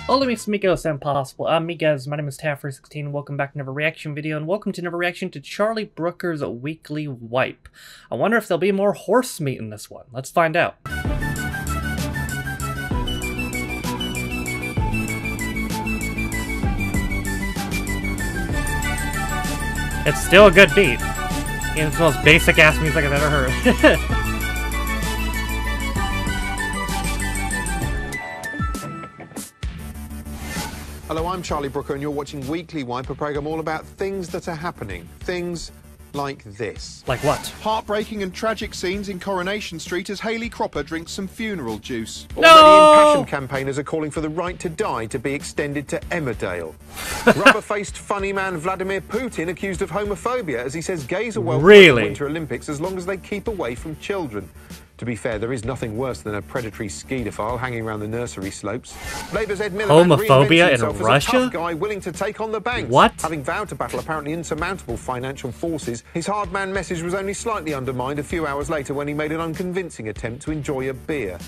Hola mis amigos and possible amigas, my name is Taffer16 and welcome back to another reaction video, and welcome to another reaction to Charlie Brooker's weekly wipe. I wonder if there'll be more horse meat in this one. Let's find out. It's still a good beat. It's the most basic ass music I've ever heard. Hello, I'm Charlie Brooker and you're watching Weekly Wipe, a programme all about things that are happening. Things like this. Like what? Heartbreaking and tragic scenes in Coronation Street as Hayley Cropper drinks some funeral juice. Already impassioned campaigners are calling for the right to die to be extended to Emmerdale. Rubber-faced funny man Vladimir Putin accused of homophobia as he says gays are welcome to the Winter Olympics as long as they keep away from children. To be fair, there is nothing worse than a predatory skedophile hanging around the nursery slopes. Labour's Ed Miliband homophobia in as Russia? a tough guy willing to take on the banks. What? Having vowed to battle apparently insurmountable financial forces, his hard man message was only slightly undermined a few hours later when he made an unconvincing attempt to enjoy a beer.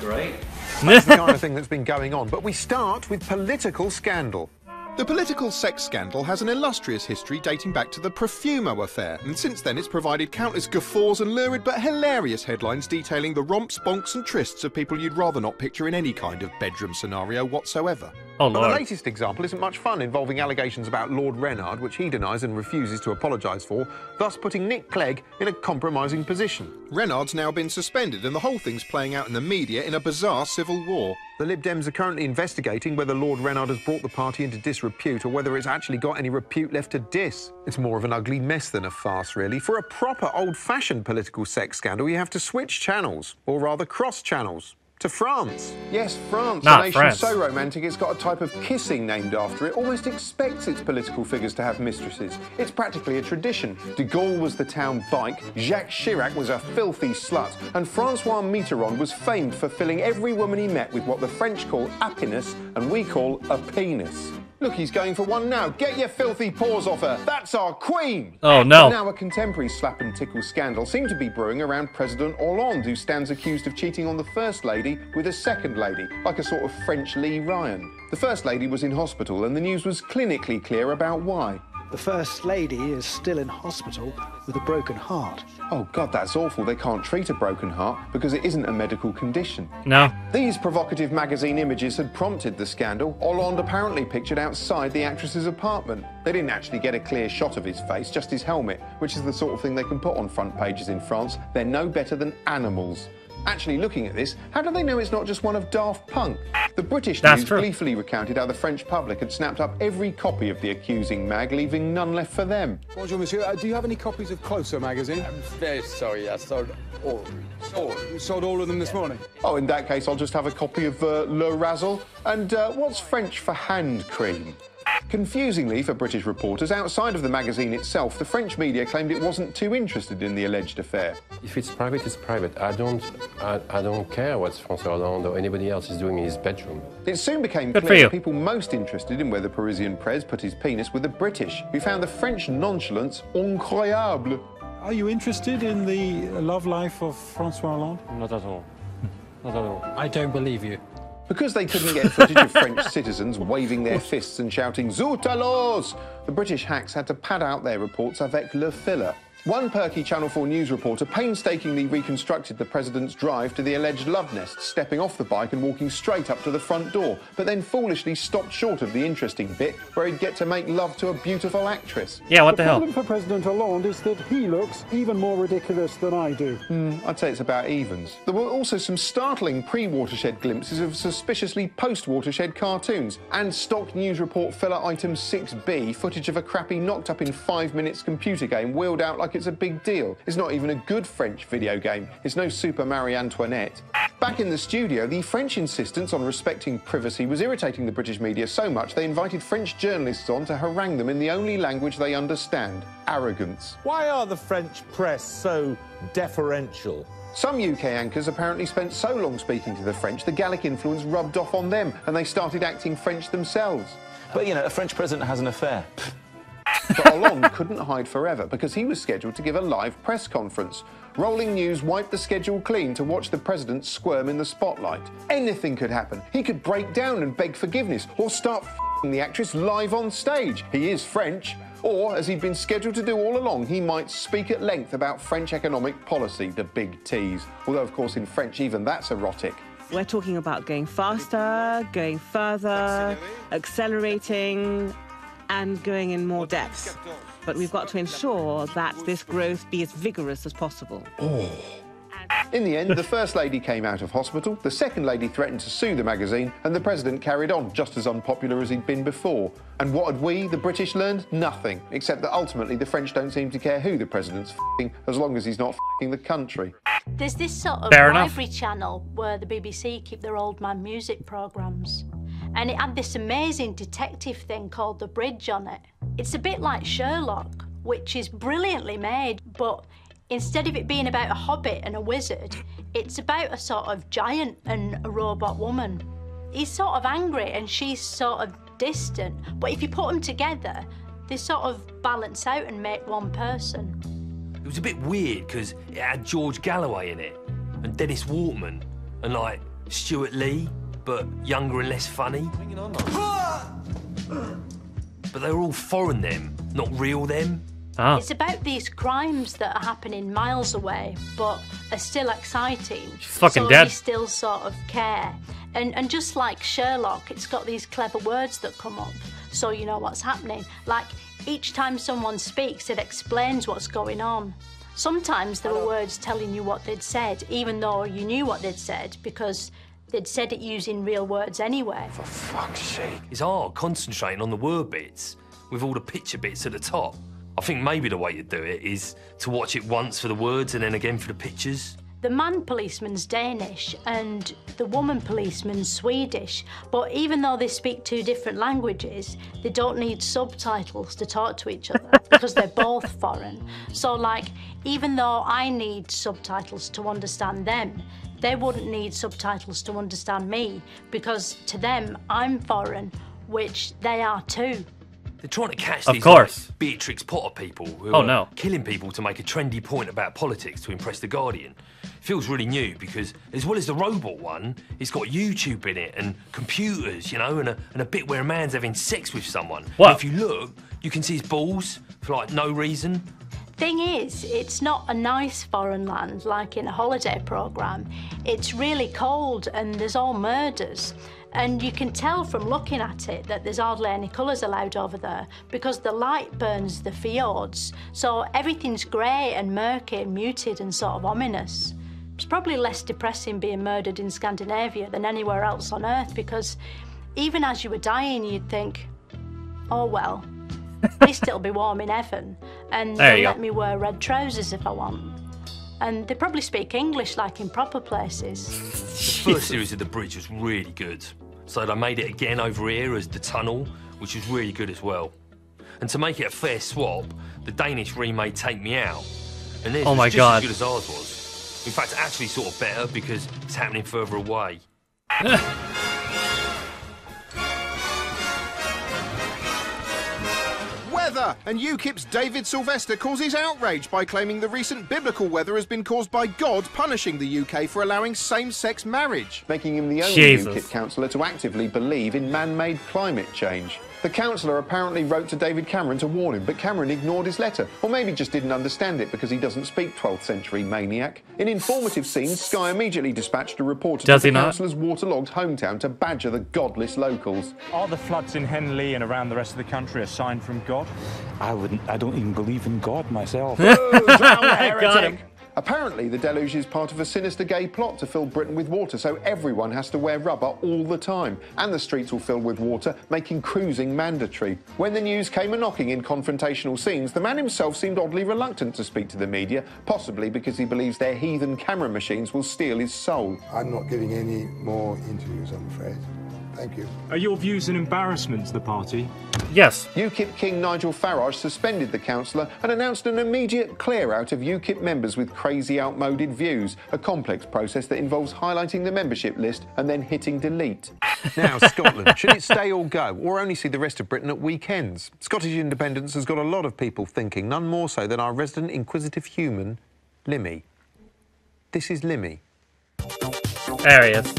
Great. That's the kind of thing that's been going on. But we start with political scandal. The political sex scandal has an illustrious history dating back to the Profumo affair, and since then it's provided countless guffaws and lurid but hilarious headlines detailing the romps, bonks and trysts of people you'd rather not picture in any kind of bedroom scenario whatsoever. Oh, But Lord. the latest example isn't much fun, involving allegations about Lord Reynard, which he denies and refuses to apologise for, thus putting Nick Clegg in a compromising position. Reynard's now been suspended and the whole thing's playing out in the media in a bizarre civil war. The Lib Dems are currently investigating whether Lord Reynard has brought the party into disrepute or whether it's actually got any repute left to diss. It's more of an ugly mess than a farce, really. For a proper old-fashioned political sex scandal, you have to switch channels, or rather cross channels. To France. Yes, France, a nation so romantic it's got a type of kissing named after it, almost expects its political figures to have mistresses. It's practically a tradition. De Gaulle was the town bike, Jacques Chirac was a filthy slut, and Francois Mitterrand was famed for filling every woman he met with what the French call happiness and we call a penis. Look, he's going for one now. Get your filthy paws off her. That's our queen. Oh, no. But now a contemporary slap and tickle scandal seemed to be brewing around President Hollande, who stands accused of cheating on the First Lady with a second lady, like a sort of French Lee Ryan. The First Lady was in hospital and the news was clinically clear about why. The First Lady is still in hospital with a broken heart. Oh, God, that's awful. They can't treat a broken heart because it isn't a medical condition. No. These provocative magazine images had prompted the scandal. Hollande apparently pictured outside the actress's apartment. They didn't actually get a clear shot of his face, just his helmet, which is the sort of thing they can put on front pages in France. They're no better than animals. Actually, looking at this, how do they know it's not just one of Daft Punk? The British news gleefully recounted how the French public had snapped up every copy of the accusing mag, leaving none left for them. Bonjour, monsieur. Do you have any copies of Closer magazine? I'm very sorry, I sold all. You sold all of them this morning? Oh, in that case, I'll just have a copy of Le Razzle. And what's French for hand cream? Confusingly for British reporters, outside of the magazine itself, the French media claimed it wasn't too interested in the alleged affair. If it's private, it's private. I don't care what François Hollande or anybody else is doing in his bedroom. It soon became clear that people most interested in where the Parisian Prez put his penis were the British, who found the French nonchalance incroyable. Are you interested in the love life of François Hollande? Not at all. Not at all. I don't believe you. Because they couldn't get footage of French citizens waving their fists and shouting "Zut alors!", the British hacks had to pad out their reports avec le filler. One perky Channel 4 news reporter painstakingly reconstructed the president's drive to the alleged love nest, stepping off the bike and walking straight up to the front door, but then foolishly stopped short of the interesting bit where he'd get to make love to a beautiful actress. Yeah, what the hell? The problem for President Hollande is that he looks even more ridiculous than I do. I'd say it's about evens. There were also some startling pre-watershed glimpses of suspiciously post-watershed cartoons, and stock news report filler item 6B, footage of a crappy knocked-up in 5 minutes computer game wheeled out like it's a big deal. It's not even a good French video game. It's no Super Marie Antoinette. Back in the studio, the French insistence on respecting privacy was irritating the British media so much they invited French journalists on to harangue them in the only language they understand: arrogance. Why are the French press so deferential? Some UK anchors apparently spent so long speaking to the French, the Gallic influence rubbed off on them and they started acting French themselves. But, you know, a French president has an affair. But Hollande couldn't hide forever because he was scheduled to give a live press conference. Rolling News wiped the schedule clean to watch the president squirm in the spotlight. Anything could happen. He could break down and beg forgiveness, or start f***ing the actress live on stage. He is French. Or, as he'd been scheduled to do all along, he might speak at length about French economic policy, the big T's. Although, of course, in French, even that's erotic. We're talking about going faster, going further, accelerating, and going in more depth. But we've got to ensure that this growth be as vigorous as possible. Oh. In the end, the First Lady came out of hospital, the Second Lady threatened to sue the magazine, and the President carried on, just as unpopular as he'd been before. And what had we, the British, learned? Nothing. Except that ultimately the French don't seem to care who the President's f***ing, as long as he's not f***ing the country. There's this sort of library channel where the BBC keep their old man music programmes. And it had this amazing detective thing called The Bridge on it. It's a bit like Sherlock, which is brilliantly made, but instead of it being about a hobbit and a wizard, it's about a sort of giant and a robot woman. He's sort of angry and she's sort of distant, but if you put them together, they sort of balance out and make one person. It was a bit weird because it had George Galloway in it, and Dennis Waterman, and like Stuart Lee, but younger and less funny. But they were all foreign them, not real them. It's about these crimes that are happening miles away, but are still exciting. She's fucking so dead. You still sort of care. And just like Sherlock, it's got these clever words that come up, so you know what's happening. Like, each time someone speaks, it explains what's going on. Sometimes there are words telling you what they'd said, even though you knew what they'd said, because they'd said it using real words anyway. For fuck's sake. It's hard concentrating on the word bits, with all the picture bits at the top. I think maybe the way to do it is to watch it once for the words and then again for the pictures. The man policeman's Danish and the woman policeman's Swedish, but even though they speak two different languages, they don't need subtitles to talk to each other because they're both foreign. So, like, even though I need subtitles to understand them, they wouldn't need subtitles to understand me because to them, I'm foreign, which they are too. They're trying to catch Of these course. like, Beatrix Potter people who Oh, are no. killing people to make a trendy point about politics to impress The Guardian. Feels really new because, as well as the robot one, it's got YouTube in it and computers, you know, and a bit where a man's having sex with someone. What? And if you look, you can see his balls for, like, no reason. Thing is, it's not a nice foreign land like in a holiday programme. It's really cold and there's all murders. And you can tell from looking at it that there's hardly any colours allowed over there because the light burns the fjords. So everything's grey and murky and muted and sort of ominous. It's probably less depressing being murdered in Scandinavia than anywhere else on Earth because even as you were dying, you'd think, oh well, at least it'll be warm in heaven. And they'll let me wear red trousers if I want. And they probably speak English like in proper places. The first series of The Bridge was really good. So they made it again over here as The Tunnel, which was really good as well. And to make it a fair swap, the Danish remade Take Me Out. And theirs was just as good as ours was. In fact, actually sort of better because it's happening further away. Weather! And UKIP's David Sylvester causes outrage by claiming the recent biblical weather has been caused by God punishing the UK for allowing same-sex marriage. Making him the only UKIP councillor to actively believe in man-made climate change. The councillor apparently wrote to David Cameron to warn him, but Cameron ignored his letter, or maybe just didn't understand it because he doesn't speak 12th century maniac. In informative scenes, Sky immediately dispatched a reporter to the councillor's waterlogged hometown to badger the godless locals. Are the floods in Henley and around the rest of the country a sign from God? I don't even believe in God myself. Got him. Apparently, the deluge is part of a sinister gay plot to fill Britain with water, so everyone has to wear rubber all the time. And the streets will fill with water, making cruising mandatory. When the news came a-knocking in confrontational scenes, the man himself seemed oddly reluctant to speak to the media, possibly because he believes their heathen camera machines will steal his soul. I'm not giving any more interviews, I'm afraid. Thank you. Are your views an embarrassment to the party? Yes. UKIP King Nigel Farage suspended the councillor and announced an immediate clear-out of UKIP members with crazy, outmoded views, a complex process that involves highlighting the membership list and then hitting delete. Now, Scotland, should it stay or go, or only see the rest of Britain at weekends? Scottish independence has got a lot of people thinking, none more so than our resident inquisitive human, Limmy. This is Limmy. There he is.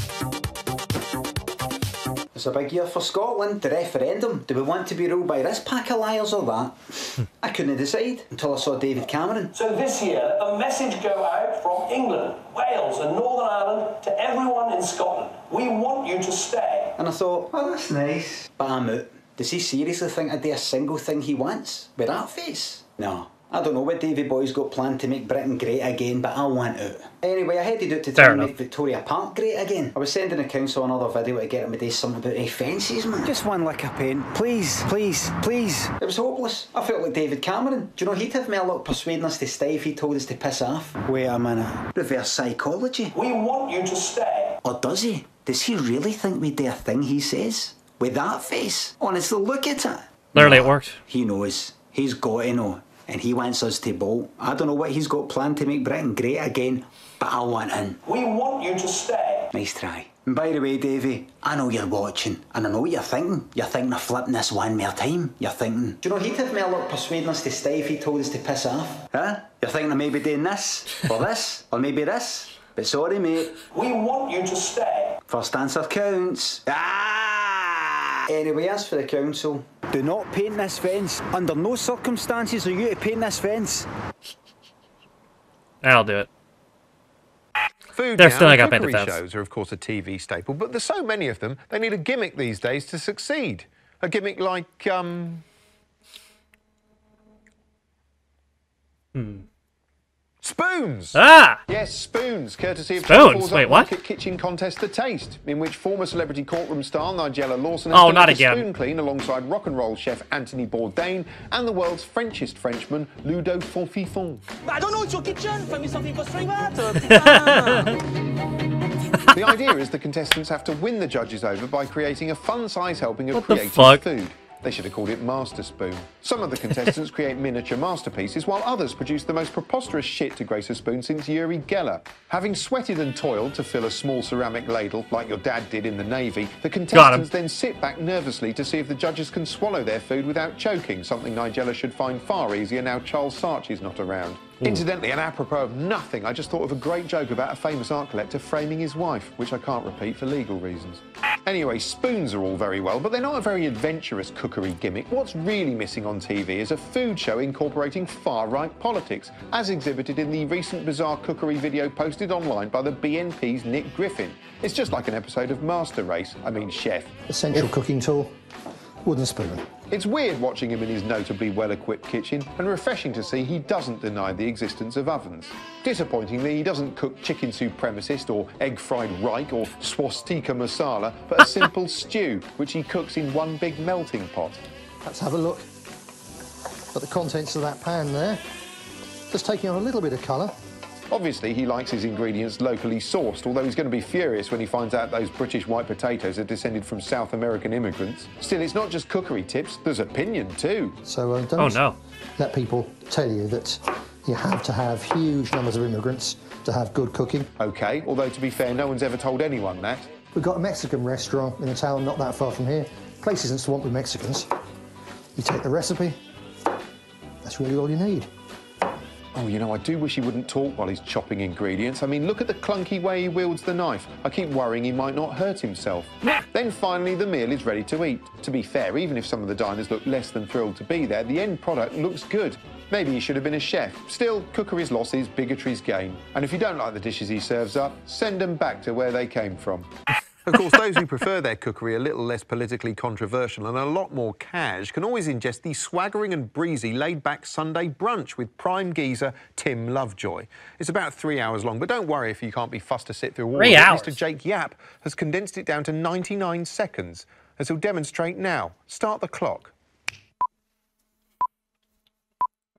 It's a big year for Scotland, the referendum. Do we want to be ruled by this pack of liars or that? I couldn't decide until I saw David Cameron. So this year, a message go out from England, Wales and Northern Ireland to everyone in Scotland. We want you to stay. And I thought, oh, that's nice. But I'm out. Does he seriously think I'd do a single thing he wants? With that face? No. I don't know what Davy Boy's got planned to make Britain great again, but I want out. Anyway, I headed out to try and make Victoria Park great again. I was sending the council another video to get him to do something about fences, man. Just one lick of paint. Please, please, please. It was hopeless. I felt like David Cameron. Do you know he'd have more luck persuading us to stay if he told us to piss off? Wait a minute. Reverse psychology. We want you to stay. Or does he? Does he really think we do a thing he says? With that face? Honestly, look at it. Literally, it worked. He knows. He's got to know. And he wants us to bolt. I don't know what he's got planned to make Britain great again, but I want in. We want you to stay. Nice try. And by the way, Davey, I know you're watching, and I know what you're thinking. You're thinking of flipping this one more time. You're thinking, do you know he'd have more luck persuading us to stay if he told us to piss off? Huh? You're thinking of maybe doing this, or this, or maybe this? But sorry, mate. We want you to stay. First answer counts. Anyway, as for the council, do not paint this fence. Under no circumstances are you to paint this fence. I'll do it. Food They're still and like cookery shows are, of course, a TV staple, but there's so many of them, they need a gimmick these days to succeed. A gimmick like, spoons! Ah! Yes, spoons, courtesy of Spoons? Wait, what? Market Kitchen Contest The Taste, in which former celebrity courtroom star Nigella Lawson Oh, has not to again. spoon clean alongside rock and roll chef Anthony Bourdain and the world's Frenchest Frenchman, Ludo Fonfifon. I don't know, it's your kitchen. Find me something for spring water. The idea is the contestants have to win the judges over by creating a fun-size helping of What the creative fuck? food. They should have called it Master Spoon. Some of the contestants create miniature masterpieces, while others produce the most preposterous shit to grace a spoon since Uri Geller. Having sweated and toiled to fill a small ceramic ladle, like your dad did in the Navy, the contestants then sit back nervously to see if the judges can swallow their food without choking, something Nigella should find far easier now Charles Saatchi's not around. Incidentally, and apropos of nothing, I just thought of a great joke about a famous art collector framing his wife, which I can't repeat for legal reasons. Anyway, spoons are all very well, but they're not a very adventurous cookery gimmick. What's really missing on TV is a food show incorporating far-right politics, as exhibited in the recent bizarre cookery video posted online by the BNP's Nick Griffin. It's just like an episode of Master Race, I mean Chef. Essential cooking tool, wooden spoon. It's weird watching him in his notably well-equipped kitchen, and refreshing to see he doesn't deny the existence of ovens. Disappointingly, he doesn't cook chicken supremacist or egg-fried Reich or swastika masala, but a simple stew, which he cooks in one big melting pot. Let's have a look at the contents of that pan there. Just taking on a little bit of colour. Obviously, he likes his ingredients locally sourced, although he's going to be furious when he finds out those British white potatoes are descended from South American immigrants. Still, it's not just cookery tips, there's opinion too. So don't let people tell you that you have to have huge numbers of immigrants to have good cooking. OK, although to be fair, no one's ever told anyone that. We've got a Mexican restaurant in a town not that far from here. The place isn't swamped with Mexicans. You take the recipe, that's really all you need. Oh, you know, I do wish he wouldn't talk while he's chopping ingredients. I mean, look at the clunky way he wields the knife. I keep worrying he might not hurt himself. Then finally, the meal is ready to eat. To be fair, even if some of the diners look less than thrilled to be there, the end product looks good. Maybe he should have been a chef. Still, cookery's losses, bigotry's gain. And if you don't like the dishes he serves up, send them back to where they came from. Of course, those who prefer their cookery a little less politically controversial and a lot more cash can always ingest the swaggering and breezy laid-back Sunday brunch with prime geezer Tim Lovejoy. It's about 3 hours long, but don't worry if you can't be fussed to sit through all of it. 3 hours? Mr. Jake Yap has condensed it down to 99 seconds, as he'll demonstrate now. Start the clock.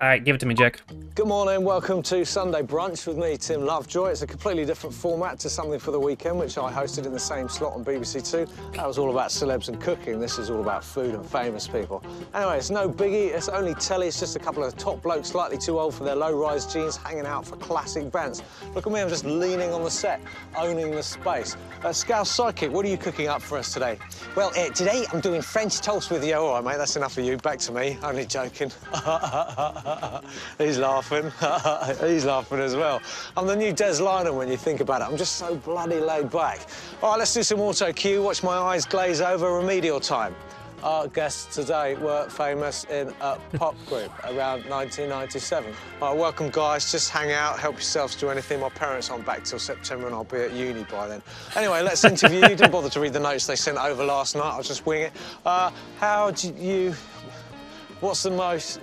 All right, give it to me, Jack. Good morning, welcome to Sunday Brunch with me, Tim Lovejoy. It's a completely different format to Something for the Weekend, which I hosted in the same slot on BBC Two. That was all about celebs and cooking. This is all about food and famous people. Anyway, it's no biggie, it's only telly. It's just a couple of top blokes slightly too old for their low-rise jeans, hanging out for classic bands. Look at me, I'm just leaning on the set, owning the space. Scouse Psychic, what are you cooking up for us today? Well, today I'm doing French toast with you. All right, mate, that's enough of you. Back to me, only joking. He's laughing. He's laughing as well. I'm the new Des Lynam when you think about it. I'm just so bloody laid back. All right, let's do some auto cue. Watch my eyes glaze over. Remedial time. Our guests today were famous in a pop group around 1997. All right, welcome, guys. Just hang out, help yourselves do anything. My parents aren't back till September and I'll be at uni by then. Anyway, let's interview you. Didn't bother to read the notes they sent over last night. I'll just wing it. What's the most...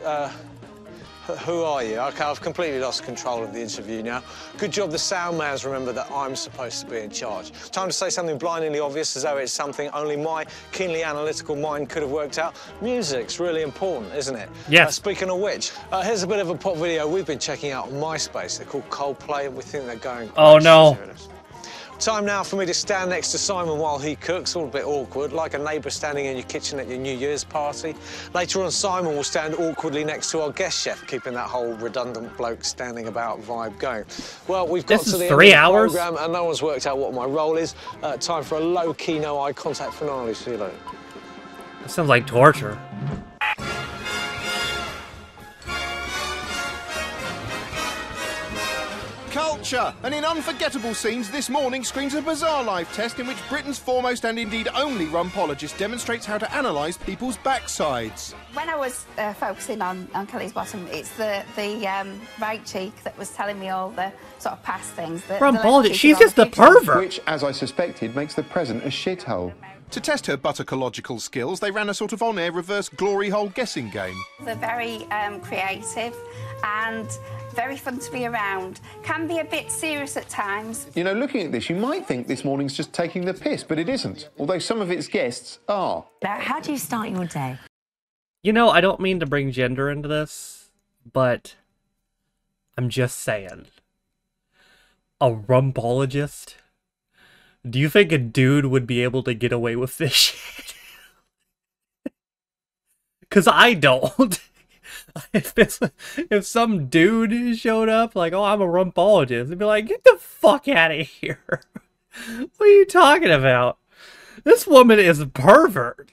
who are you? OK, I've completely lost control of the interview now. Good job the sound man's remembered that I'm supposed to be in charge. Time to say something blindingly obvious as though it's something only my keenly analytical mind could have worked out. Music's really important, isn't it? Yes. Speaking of which, here's a bit of a pop video we've been checking out on MySpace. They're called Coldplay, and we think they're going... Oh, no. Time now for me to stand next to Simon while he cooks, all a bit awkward, like a neighbour standing in your kitchen at your New Year's party. Later on, Simon will stand awkwardly next to our guest chef, keeping that whole redundant bloke standing about vibe going. Well, we've got to the end of the programme and no one's worked out what my role is. Time for a low-key, no eye contact finale. See you later. That sounds like torture. Culture! And in unforgettable scenes, this morning screens a bizarre live test in which Britain's foremost and indeed only rumpologist demonstrates how to analyse people's backsides. When I was focusing on Kelly's bottom, it's the right cheek that was telling me all the sort of past things. Rumpologist, she's just a pervert. Which, as I suspected, makes the present a shithole. To test her buttercological skills, they ran a sort of on-air reverse glory hole guessing game. They're very creative and very fun to be around. Can be a bit serious at times. You know, looking at this, you might think this morning's just taking the piss, but it isn't. Although some of its guests are. Now, how do you start your day? You know, I don't mean to bring gender into this, but I'm just saying. A rumpologist? Do you think a dude would be able to get away with this shit? Because I don't. If some dude showed up like, oh, I'm a rumpologist, they'd be like, get the fuck out of here. What are you talking about? This woman is a pervert.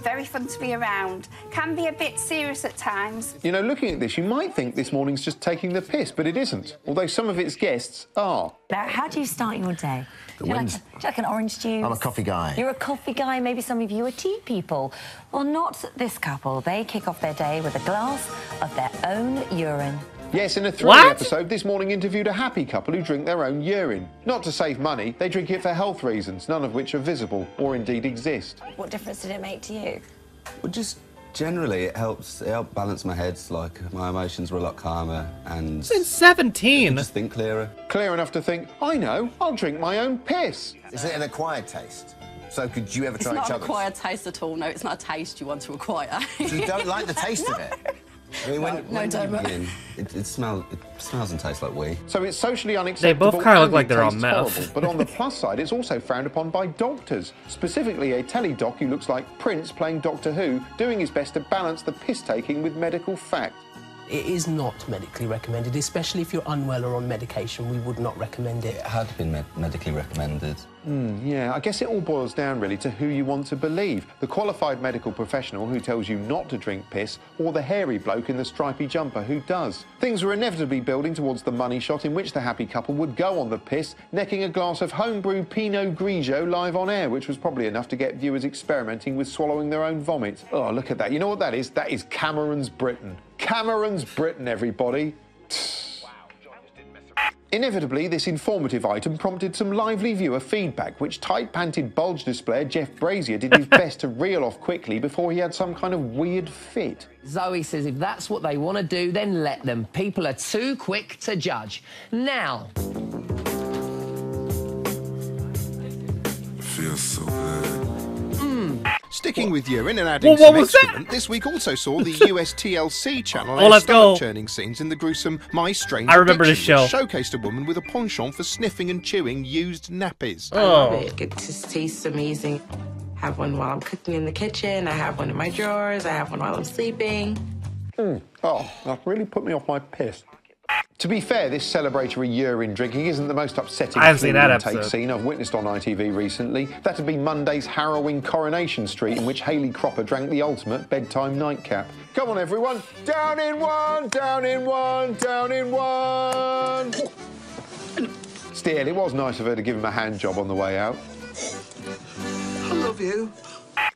Very fun to be around. Can be a bit serious at times. You know, looking at this, you might think this morning's just taking the piss, but it isn't. Although some of its guests are. Now, how do you start your day? Do you like an orange juice? I'm a coffee guy. You're a coffee guy. Maybe some of you are tea people. Well, not this couple. They kick off their day with a glass of their own urine. Yes, in a thrilling episode, This Morning interviewed a happy couple who drink their own urine. Not to save money, they drink it for health reasons, none of which are visible or indeed exist. What difference did it make to you? Well, just generally, it helped balance my head. Like, my emotions were a lot calmer and... Since 17! Just think clearer. Clear enough to think, I know, I'll drink my own piss. Is it an acquired taste? So could you ever try each other's? It's not an acquired taste at all, no. It's not a taste you want to acquire. So you don't like the taste of it? I mean, when don't. It smells and tastes like wee. So it's socially unacceptable. They both kind of look like they're on meth. Horrible, but on the plus side, it's also frowned upon by doctors. Specifically, a teledoc who looks like Prince playing Doctor Who, doing his best to balance the piss-taking with medical fact. It is not medically recommended, especially if you're unwell or on medication. We would not recommend it. It had been medically recommended. Yeah, I guess it all boils down really to who you want to believe. The qualified medical professional who tells you not to drink piss, or the hairy bloke in the stripy jumper who does. Things were inevitably building towards the money shot in which the happy couple would go on the piss, necking a glass of homebrew Pinot Grigio live on air, which was probably enough to get viewers experimenting with swallowing their own vomit. Oh, look at that. You know what that is? That is Cameron's Britain. Cameron's Britain, everybody. Inevitably, this informative item prompted some lively viewer feedback, which tight-panted bulge displayer Jeff Brazier did his best to reel off quickly before he had some kind of weird fit. Zoe says if that's what they want to do, then let them. People are too quick to judge. Now... Feels so good. Sticking with urine and adding some excrement, this week also saw the US TLC channel stomach-churning scenes in the gruesome My Strange Addiction, which showcased a woman with a penchant for sniffing and chewing used nappies. I love it. It just tastes amazing. I have one while I'm cooking in the kitchen. I have one in my drawers. I have one while I'm sleeping. Oh, that really put me off my piss. To be fair, this celebratory urine drinking isn't the most upsetting I haven't seen that intake episode. scene I've witnessed on ITV recently. That'd be Monday's harrowing Coronation Street, in which Hayley Cropper drank the ultimate bedtime nightcap. Come on, everyone. Down in one, down in one, down in one. Still, it was nice of her to give him a hand job on the way out. I love you.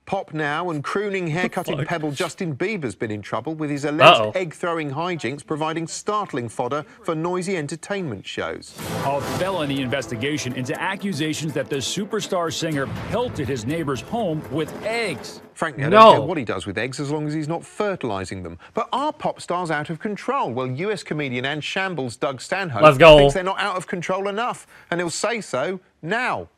Pop now and crooning haircutting pebble Justin Bieber's been in trouble with his alleged egg-throwing hijinks providing startling fodder for noisy entertainment shows. A felony investigation into accusations that the superstar singer pelted his neighbor's home with eggs. Frankly, I don't care what he does with eggs as long as he's not fertilising them. But are pop stars out of control? Well, US comedian and shambles Doug Stanhope thinks they're not out of control enough, and he'll say so now.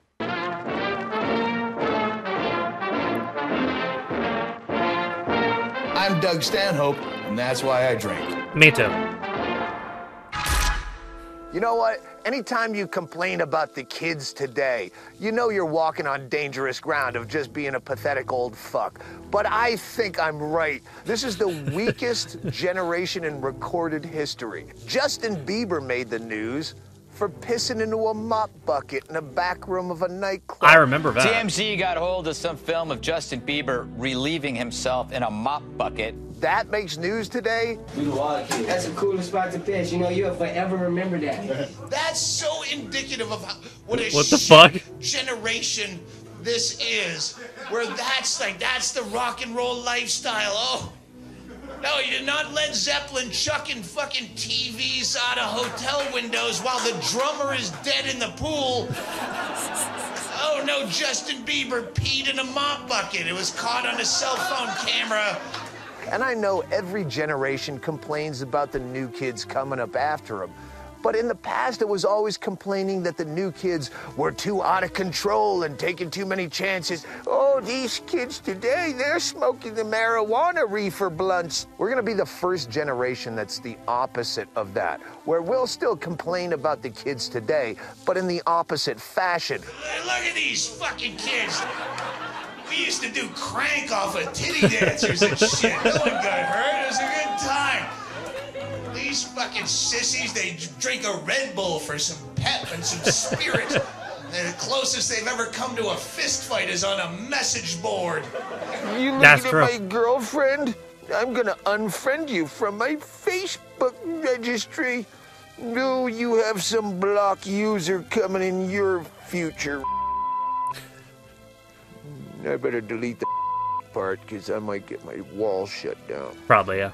I'm Doug Stanhope, and that's why I drink. Me too. You know what? Anytime you complain about the kids today, you know you're walking on dangerous ground of just being a pathetic old fuck. But I think I'm right. This is the weakest generation in recorded history. Justin Bieber made the news for pissing into a mop bucket in the back room of a nightclub. I remember that. TMZ got hold of some film of Justin Bieber relieving himself in a mop bucket. That makes news today? That's the coolest spot to piss. You know, you'll forever remember that. That's so indicative of what a What the fuck? generation this is. Where that's the rock and roll lifestyle. Oh. No, you're not Led Zeppelin chucking fucking TVs out of hotel windows while the drummer is dead in the pool. Oh no, Justin Bieber peed in a mop bucket. It was caught on a cell phone camera. And I know every generation complains about the new kids coming up after them. But in the past, it was always complaining that the new kids were too out of control and taking too many chances. Oh, these kids today, they're smoking the marijuana reefer blunts. We're gonna be the first generation that's the opposite of that, where we'll still complain about the kids today, but in the opposite fashion. Look at these fucking kids. We used to do crank off of titty dancers and shit. No one got hurt. It was a good time. These fucking sissies, they drink a Red Bull for some pep and some spirit. The closest they've ever come to a fist fight is on a message board. You looking at my girlfriend? I'm gonna unfriend you from my Facebook registry. No, you have some block user coming in your future. I better delete the part, because I might get my wall shut down. Probably, yeah.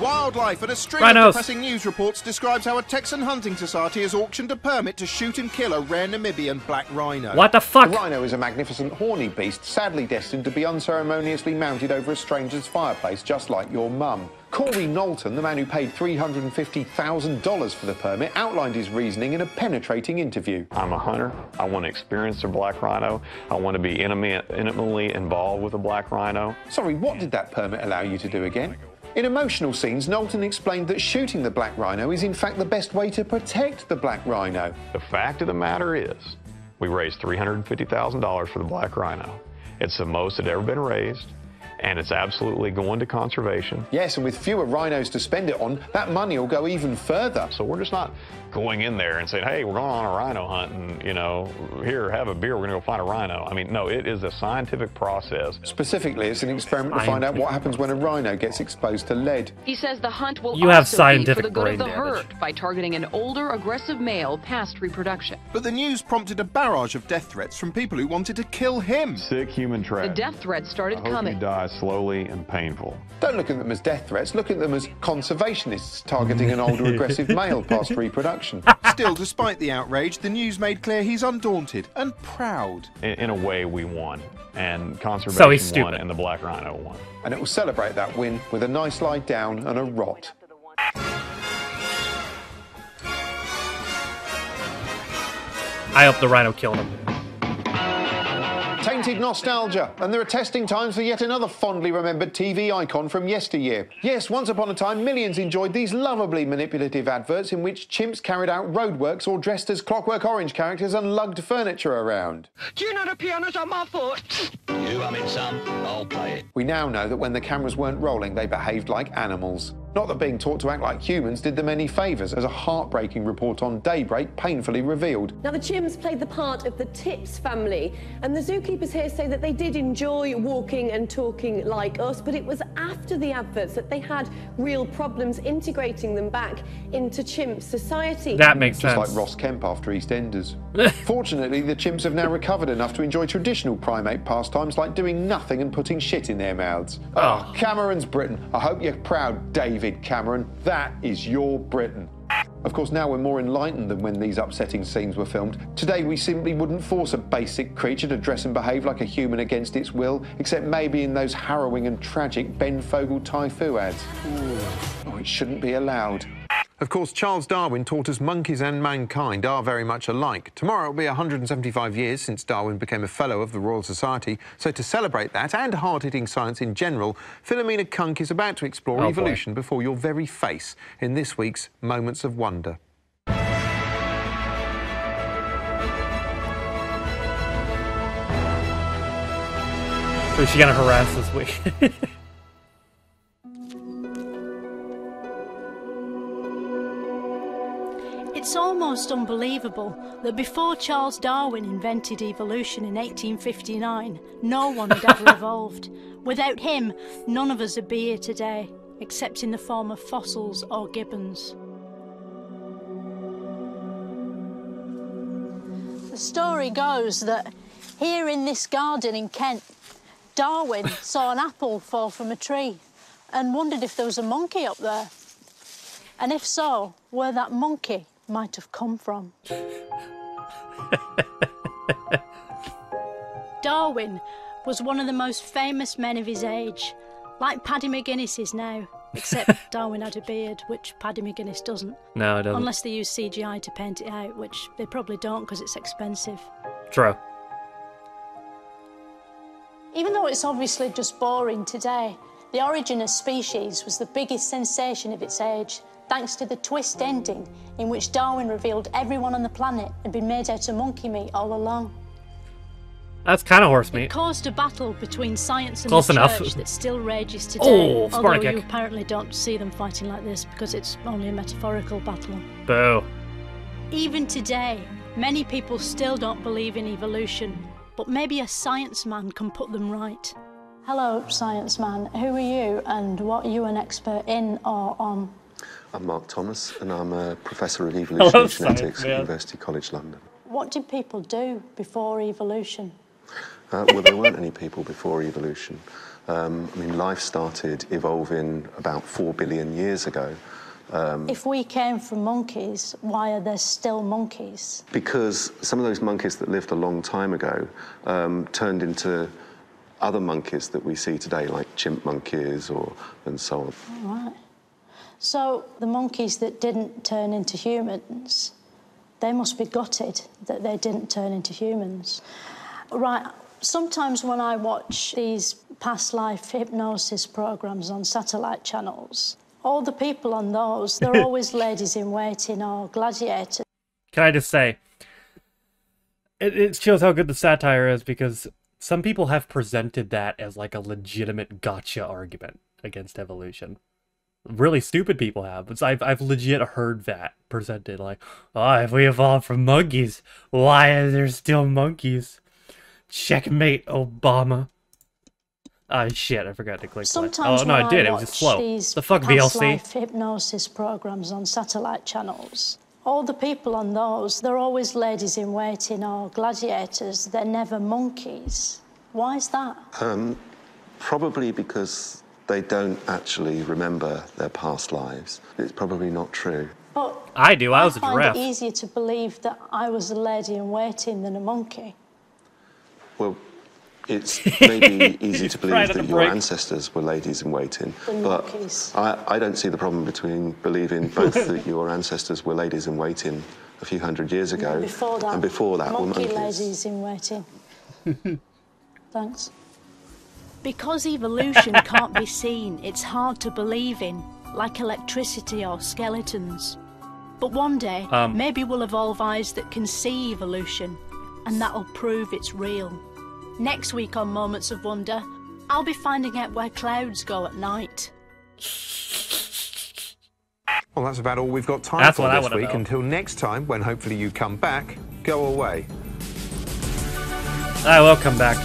Wildlife, and a string Rhinos. of depressing news reports describes how a Texan hunting society has auctioned a permit to shoot and kill a rare Namibian black rhino. What the fuck? The rhino is a magnificent horny beast, sadly destined to be unceremoniously mounted over a stranger's fireplace, just like your mum. Corey Knowlton, the man who paid $350,000 for the permit, outlined his reasoning in a penetrating interview. I'm a hunter. I want to experience a black rhino. I want to be intimately involved with a black rhino. Sorry, what did that permit allow you to do again? In emotional scenes, Knowlton explained that shooting the black rhino is in fact the best way to protect the black rhino. The fact of the matter is, we raised $350,000 for the black rhino. It's the most that ever been raised, and it's absolutely going to conservation. Yes, and with fewer rhinos to spend it on, that money will go even further. So we're just not going in there and saying, hey, we're going on a rhino hunt and, you know, here, have a beer, we're going to go find a rhino. I mean, no, it is a scientific process. Specifically, it's an experiment to find out what happens when a rhino gets exposed to lead. He says the hunt will You have also scientific be for the good of the brain herd by targeting an older, aggressive male past reproduction. But the news prompted a barrage of death threats from people who wanted to kill him. Sick human The trash. death threats started I hope coming. you die slowly and painful. Don't look at them as death threats, look at them as conservationists targeting an older aggressive male past reproduction. Still, despite the outrage, the news made clear he's undaunted and proud. In a way, we won, and So conservation he's won, stupid. and the black rhino won. And it will celebrate that win with a nice lie down and a rot. I hope the rhino killed him. wanted nostalgia, and there are testing times for yet another fondly remembered TV icon from yesteryear. Yes, once upon a time, millions enjoyed these lovably manipulative adverts in which chimps carried out roadworks or dressed as Clockwork Orange characters and lugged furniture around. Do you know the piano's on my foot? You hum it, son. I'll play it. We now know that when the cameras weren't rolling, they behaved like animals. Not that being taught to act like humans did them any favours, as a heartbreaking report on Daybreak painfully revealed. Now, the chimps played the part of the Tips family, and the zookeepers here say that they did enjoy walking and talking like us, but it was after the adverts that they had real problems integrating them back into chimp society. That makes sense. Just like Ross Kemp after EastEnders. Fortunately, the chimps have now recovered enough to enjoy traditional primate pastimes like doing nothing and putting shit in their mouths. Oh, Cameron's Britain. I hope you're proud, David Cameron. That is your Britain. Of course, now we're more enlightened than when these upsetting scenes were filmed. Today, we simply wouldn't force a basic creature to dress and behave like a human against its will, except maybe in those harrowing and tragic Ben Fogle Tai-Fu ads. Oh, it shouldn't be allowed. Of course, Charles Darwin taught us monkeys and mankind are very much alike. Tomorrow will be 175 years since Darwin became a Fellow of the Royal Society. So to celebrate that, and hard-hitting science in general, Philomena Kunk is about to explore evolution before your very face in this week's Moments of Wonder. Who's she gonna harass this week? It's almost unbelievable that before Charles Darwin invented evolution in 1859, no one had ever evolved. Without him, none of us would be here today, except in the form of fossils or gibbons. The story goes that here in this garden in Kent, Darwin saw an apple fall from a tree and wondered if there was a monkey up there. And if so, where that monkey might have come from. Darwin was one of the most famous men of his age, like Paddy McGuinness is now, except Darwin had a beard, which Paddy McGuinness doesn't. No, it doesn't. Unless they use CGI to paint it out, which they probably don't because it's expensive. True. Even though it's obviously just boring today, the origin of species was the biggest sensation of its age, thanks to the twist ending in which Darwin revealed everyone on the planet had been made out of monkey meat all along. That's kind of horse meat. It caused a battle between science and Close the enough. church that still rages today, Oh, although Sparta you kick. apparently don't see them fighting like this because it's only a metaphorical battle. Boo. Even today, many people still don't believe in evolution, but maybe a science man can put them right. Hello, science man. Who are you and what are you an expert in or on? I'm Mark Thomas, and I'm a Professor of Evolutionary Genetics at University College London. What did people do before evolution? Well, there weren't any people before evolution. I mean, life started evolving about 4 billion years ago. If we came from monkeys, why are there still monkeys? Because some of those monkeys that lived a long time ago turned into other monkeys that we see today, like chimp monkeys and so on. All right. So the monkeys that didn't turn into humans, they must be gutted that they didn't turn into humans. Right, sometimes when I watch these past life hypnosis programs on satellite channels, all the people on those, they're always ladies in waiting or gladiators. Can I just say, it shows how good the satire is because some people have presented that as like a legitimate gotcha argument against evolution. Really stupid people have. But I've legit heard that presented like, oh, if we evolved from monkeys, why are there still monkeys? Checkmate, Obama. Oh shit, I forgot to click play. Sometimes Oh no, when I did. It watch was just slow. These The fuck, past VLC? life hypnosis programs on satellite channels, all the people on those, they're always ladies in waiting or gladiators. They're never monkeys. Why is that? Probably because they don't actually remember their past lives. It's probably not true. But I do. I was a find giraffe. it easier to believe that I was a lady in waiting than a monkey. Well, it's maybe easy to believe Right at that the your break. ancestors were ladies in waiting, Than but monkeys. I don't see the problem between believing both that your ancestors were ladies in waiting a few hundred years ago Before that, and before that were monkey monkeys. ladies in waiting. Thanks. Because evolution can't be seen, it's hard to believe in, like electricity or skeletons. But one day, maybe we'll evolve eyes that can see evolution, and that'll prove it's real. Next week on Moments of Wonder, I'll be finding out where clouds go at night. Well, that's about all we've got time for this week. Until next time, when hopefully you come back, go away. I will come back.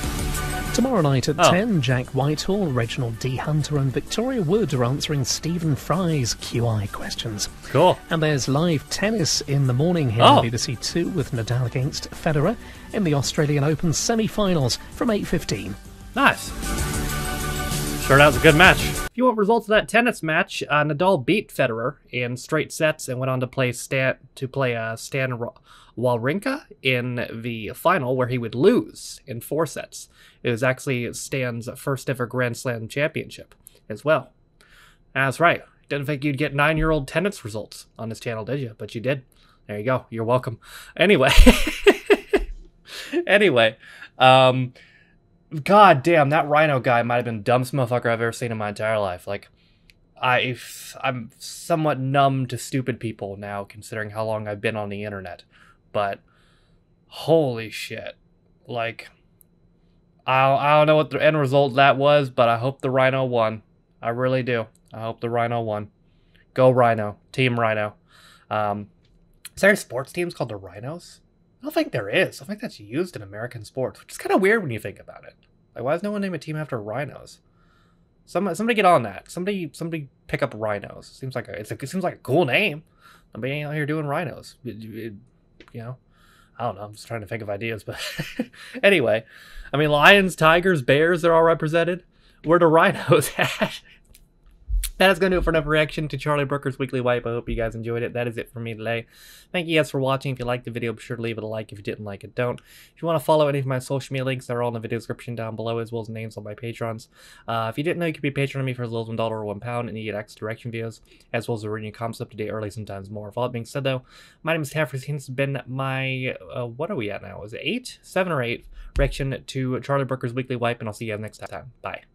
Tomorrow night at 10, Jack Whitehall, Reginald D. Hunter and Victoria Wood are answering Stephen Fry's QI questions. Cool. And there's live tennis in the morning here on BBC Two with Nadal against Federer in the Australian Open semi-finals from 8:15. Nice. Sure, that was a good match. If you want results of that tennis match, Nadal beat Federer in straight sets and went on to play Stan Wawrinka in the final, where he would lose in 4 sets. It was actually Stan's first ever Grand Slam championship as well. That's right. Didn't think you'd get 9-year-old tennis results on this channel, did you? But you did. There you go. You're welcome. Anyway. God damn, that Rhino guy might have been the dumbest motherfucker I've ever seen in my entire life. Like, I'm somewhat numb to stupid people now, considering how long I've been on the internet. But, holy shit. Like, I don't know what the end result of that was, but I hope the Rhino won. I really do. I hope the Rhino won. Go Rhino. Team Rhino. Is there any sports teams called the Rhinos? I don't think there is. I think that's used in American sports, which is kind of weird when you think about it. Like, why does no one name a team after rhinos? Somebody get on that. Somebody pick up Rhinos. It seems like a cool name. Nobody ain't out here doing rhinos. You know, I don't know. I'm just trying to think of ideas, but anyway, I mean, lions, tigers, bears, they're all represented. Where the rhinos at? That is going to do it for another reaction to Charlie Brooker's Weekly Wipe. I hope you guys enjoyed it. That is it for me today. Thank you guys for watching. If you liked the video, be sure to leave it a like. If you didn't like it, don't. If you want to follow any of my social media links, they're all in the video description down below, as well as names on my patrons. If you didn't know, you could be a patron of me for as little as $1 or £1, and you get extra direction videos, as well as reading comments up to date early, sometimes more. With all that being said, though, my name is Taffy. This has been my, what are we at now? Is it 7 or 8 reaction to Charlie Brooker's Weekly Wipe, and I'll see you guys next time. Bye.